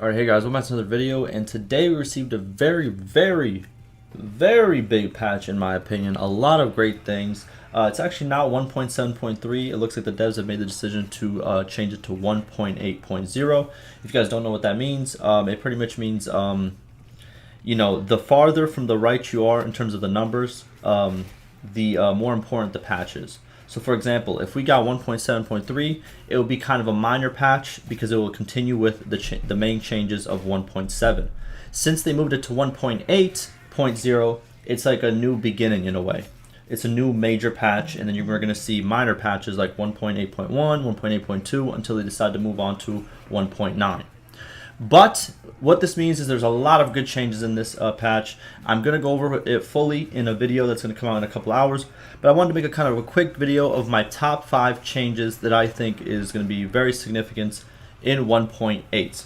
Alright, hey guys, welcome back to another video, and today we received a very big patch in my opinion. A lot of great things. It's actually now 1.7.3. It looks like the devs have made the decision to change it to 1.8.0. If you guys don't know what that means, it pretty much means, the farther from the right you are in terms of the numbers, the more important the patch is. So for example, if we got 1.7.3, it will be kind of a minor patch because it will continue with the main changes of 1.7. Since they moved it to 1.8.0, it's like a new beginning in a way. It's a new major patch, and then you're going to see minor patches like 1.8.1, 1.8.2 until they decide to move on to 1.9. But what this means is there's a lot of good changes in this patch. I'm going to go over it fully in a video that's going to come out in a couple hours. But I wanted to make a kind of a quick video of my top 5 changes that I think is going to be very significant in 1.8.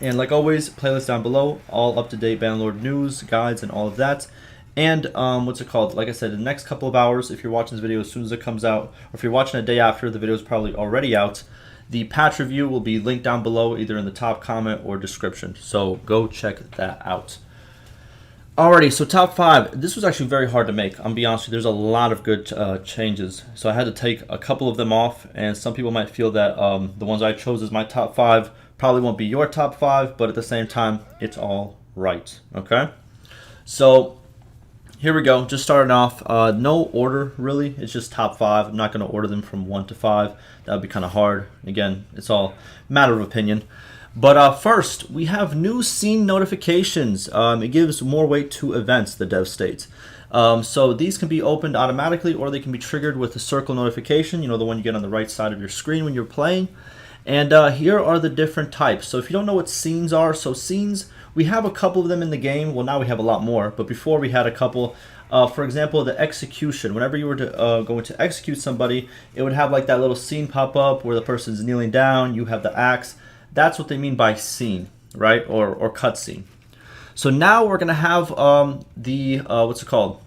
And like always, playlist down below, all up-to-date Bannerlord news, guides, and all of that. And like I said, in the next couple of hours, if you're watching this video as soon as it comes out, or if you're watching a day after, the video is probably already out. The patch review will be linked down below, either in the top comment or description. So go check that out. Alrighty, so top 5. This was actually very hard to make. I'm gonna be honest with you, there's a lot of good changes. So I had to take a couple of them off, and some people might feel that the ones I chose as my top 5 probably won't be your top 5, but at the same time, it's all right. Okay? So here we go. Just starting off. No order, really. It's just top 5. I'm not going to order them from 1 to 5. That would be kind of hard. Again, it's all matter of opinion. But first, we have new scene notifications. It gives more weight to events, the dev states. So these can be opened automatically, or they can be triggered with a circle notification, the one you get on the right side of your screen when you're playing. And here are the different types. So if you don't know what scenes are, so scenes, we have a couple of them in the game. Well, now we have a lot more, but before we had a couple. For example, the execution. Whenever you were to going to execute somebody, it would have like that little scene pop up where the person's kneeling down, you have the axe. That's what they mean by scene, right? Or cutscene. So now we're going to have what's it called?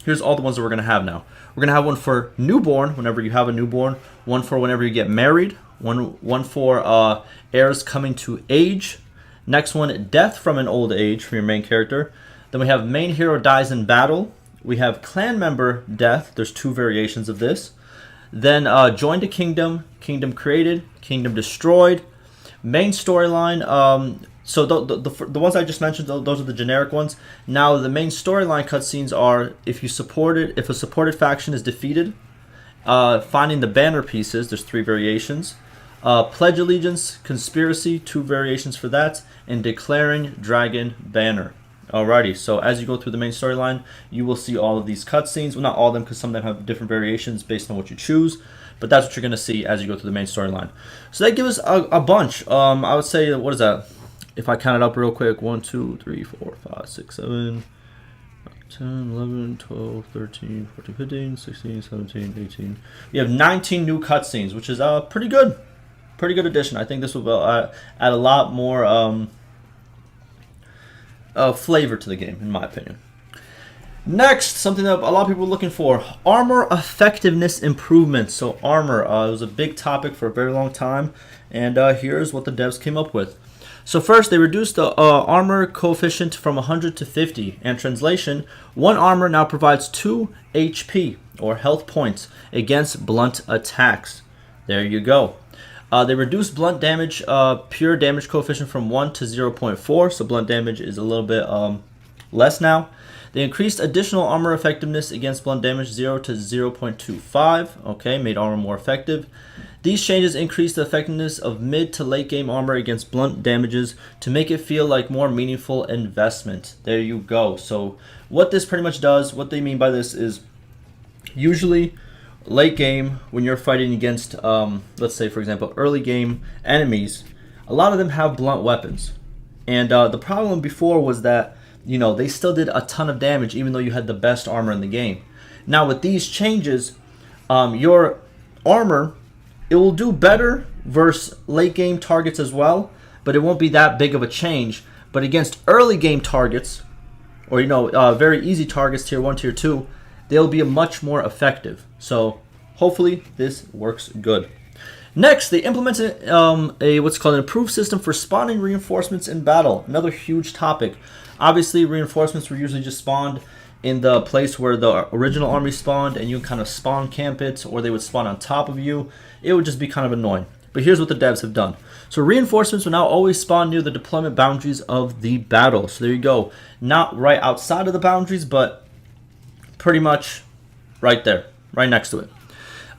Here's all the ones that we're going to have now. We're going to have one for newborn, whenever you have a newborn. One for whenever you get married. One for heirs coming to age. Next one, death from an old age from your main character. Then we have main hero dies in battle. We have clan member death. There's 2 variations of this. Then joined a kingdom, kingdom created, kingdom destroyed. Main storyline. So the ones I just mentioned, those are the generic ones. Now the main storyline cutscenes are if a supported faction is defeated, finding the banner pieces. There's 3 variations. Pledge allegiance, conspiracy, 2 variations for that, and declaring dragon banner. Alrighty, so as you go through the main storyline, you will see all of these cutscenes. Well, not all of them, because some of them have different variations based on what you choose, but that's what you're going to see as you go through the main storyline. So that gives us a bunch. I would say, what is that? If I count it up real quick, 1, 2, 3, 4, 5, 6, 7, 10, 11, 12, 13, 14, 15, 16, 17, 18. We have 19 new cutscenes, which is pretty good. Pretty good addition. I think this will add a lot more flavor to the game, in my opinion. Next, something that a lot of people are looking for: armor effectiveness improvements. So armor was a big topic for a very long time, and here's what the devs came up with. So first, they reduced the armor coefficient from 100 to 50, and translation: one armor now provides 2 HP, or health points, against blunt attacks. There you go. They reduced blunt damage, pure damage coefficient from 1 to 0.4, so blunt damage is a little bit less now. They increased additional armor effectiveness against blunt damage 0 to 0.25, okay, made armor more effective. These changes increased the effectiveness of mid to late game armor against blunt damages to make it feel like more meaningful investment. There you go. So what this pretty much does, what they mean by this is usually late game, when you're fighting against, let's say, for example, early game enemies, a lot of them have blunt weapons. And the problem before was that, they still did a ton of damage even though you had the best armor in the game. Now with these changes, your armor, it will do better versus late game targets as well, but it won't be that big of a change. But against early game targets, or very easy targets, tier 1, tier 2, they'll be much more effective. So hopefully this works good. Next, they implemented a what's called an improved system for spawning reinforcements in battle. Another huge topic. Obviously, reinforcements were usually just spawned in the place where the original army spawned, and you kind of spawn camp it, or they would spawn on top of you. It would just be kind of annoying. But here's what the devs have done. So reinforcements will now always spawn near the deployment boundaries of the battle. So there you go. Not right outside of the boundaries, but pretty much right there, right next to it.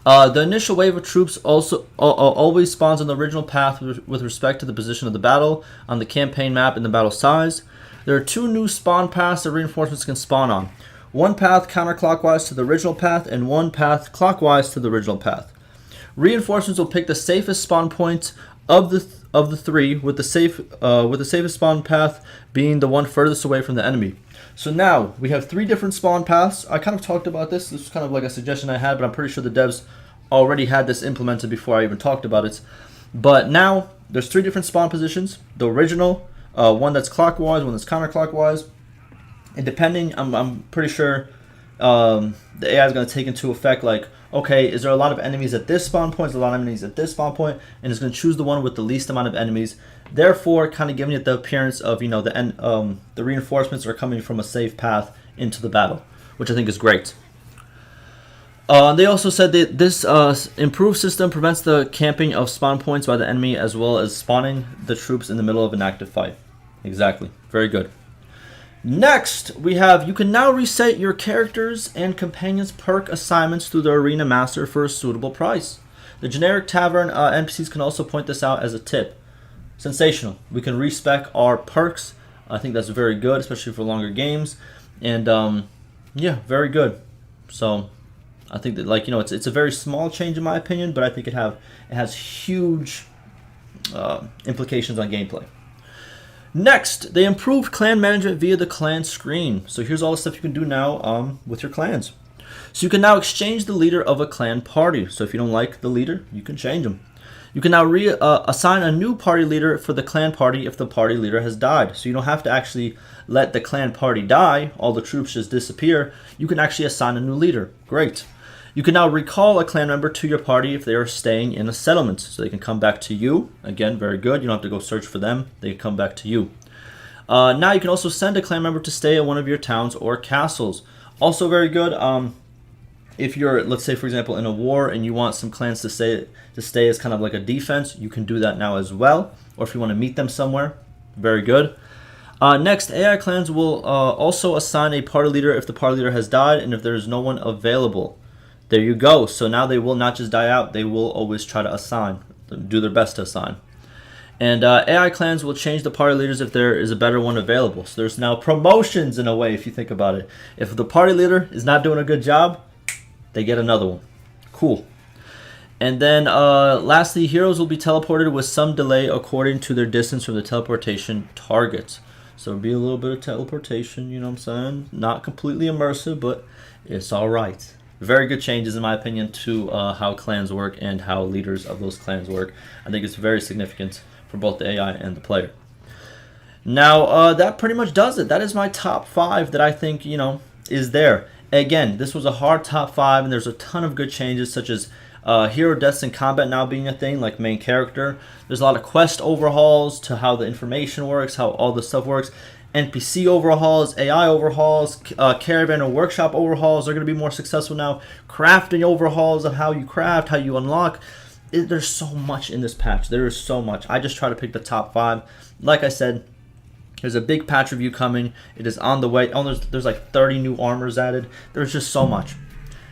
The initial wave of troops also always spawns on the original path with respect to the position of the battle on the campaign map and the battle size. There are 2 new spawn paths that reinforcements can spawn on. One path counterclockwise to the original path and one path clockwise to the original path. Reinforcements will pick the safest spawn point of the 3, with the safest spawn path being the one furthest away from the enemy. So now we have 3 different spawn paths. I kind of talked about this. This was kind of like a suggestion I had, but I'm pretty sure the devs already had this implemented before I even talked about it. But now there's 3 different spawn positions. The original, one that's clockwise, one that's counterclockwise. And depending, I'm pretty sure the AI is going to take into effect, like, okay, is there a lot of enemies at this spawn point? Is there a lot of enemies at this spawn point? And it's going to choose the one with the least amount of enemies. Therefore, kind of giving it the appearance of, you know, the reinforcements are coming from a safe path into the battle, which I think is great. They also said that this improved system prevents the camping of spawn points by the enemy, as well as spawning the troops in the middle of an active fight. Exactly. Very good. Next, we have, you can now reset your characters and companions' perk assignments through the Arena Master for a suitable price. The generic tavern NPCs can also point this out as a tip. Sensational. We can respec our perks. I think that's very good, especially for longer games. And yeah, very good. So I think that, like, you know, it's a very small change in my opinion, but I think it has huge implications on gameplay. Next, they improved clan management via the clan screen. So here's all the stuff you can do now with your clans. So you can now exchange the leader of a clan party. So if you don't like the leader, you can change them. You can now assign a new party leader for the clan party if the party leader has died. So you don't have to actually let the clan party die, all the troops just disappear. You can actually assign a new leader. Great. You can now recall a clan member to your party if they are staying in a settlement. So they can come back to you. Again, very good. You don't have to go search for them. They can come back to you. Now you can also send a clan member to stay at one of your towns or castles. Also very good. If you're, let's say, for example, in a war and you want some clans to stay as kind of like a defense, you can do that now as well. Or if you want to meet them somewhere, very good. Next, AI clans will also assign a party leader if the party leader has died and if there is no one available. There you go. So now they will not just die out, they will always try to assign, do their best to assign. And AI clans will change the party leaders if there is a better one available. So there's now promotions in a way, if you think about it. If the party leader is not doing a good job, they get another one. Cool. And then lastly, heroes will be teleported with some delay according to their distance from the teleportation target. So it'll be a little bit of teleportation, you know what I'm saying? Not completely immersive, but it's all right. Very good changes, in my opinion, to how clans work and how leaders of those clans work. I think it's very significant for both the AI and the player. Now, that pretty much does it. That is my top 5 that I think, you know, is there. Again, this was a hard top 5, and there's a ton of good changes, such as hero deaths in combat now being a thing, like main character. There's a lot of quest overhauls to how the information works, how all the stuff works. NPC overhauls, AI overhauls, caravan and workshop overhauls are going to be more successful now. Crafting overhauls of how you craft, how you unlock. There's so much in this patch. There is so much. I just try to pick the top 5. Like I said, there's a big patch review coming. It is on the way. Oh, there's like 30 new armors added. There's just so much.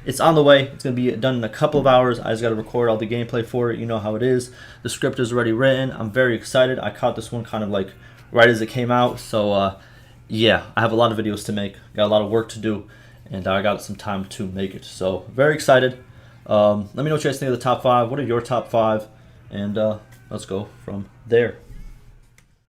It's on the way. It's going to be done in a couple of hours. I just got to record all the gameplay for it. You know how it is. The script is already written. I'm very excited. I caught this one kind of like right as it came out. So, yeah, I have a lot of videos to make. Got a lot of work to do. And I got some time to make it. So, very excited. Let me know what you guys think of the top 5. What are your top 5? And let's go from there.